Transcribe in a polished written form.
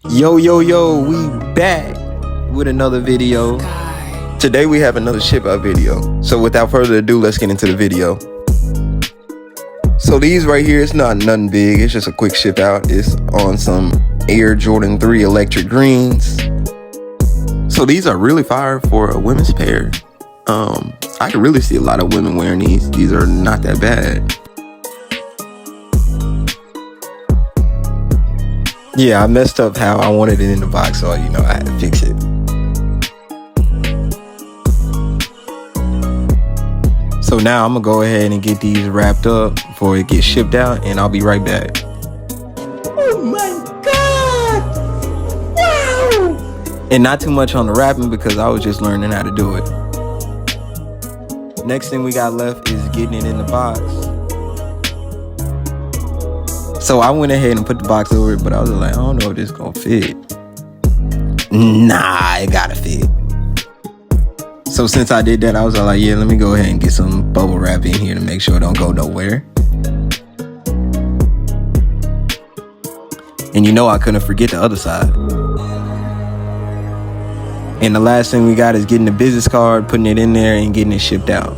Yo, we back with another video. Today we have another ship out video. So without further ado, let's get into the video. So these right here, it's not nothing big. It's just a quick ship out. It's on some Air Jordan 3 electric greens. So these are really fire for a women's pair. I can really see a lot of women wearing these. These are not that bad. Yeah, I messed up how I wanted it in the box, so I had to fix it. So now I'm gonna go ahead and get these wrapped up before it gets shipped out, and I'll be right back. Oh my God! Wow! And not too much on the wrapping because I was just learning how to do it. Next thing we got left is getting it in the box. So I went ahead and put the box over it, but I was like, I don't know if this is gonna fit. Nah, it gotta fit. So since I did that, I was like, yeah, let me go ahead and get some bubble wrap in here to make sure it don't go nowhere. And I couldn't forget the other side. And the last thing we got is getting the business card, putting it in there, and getting it shipped out.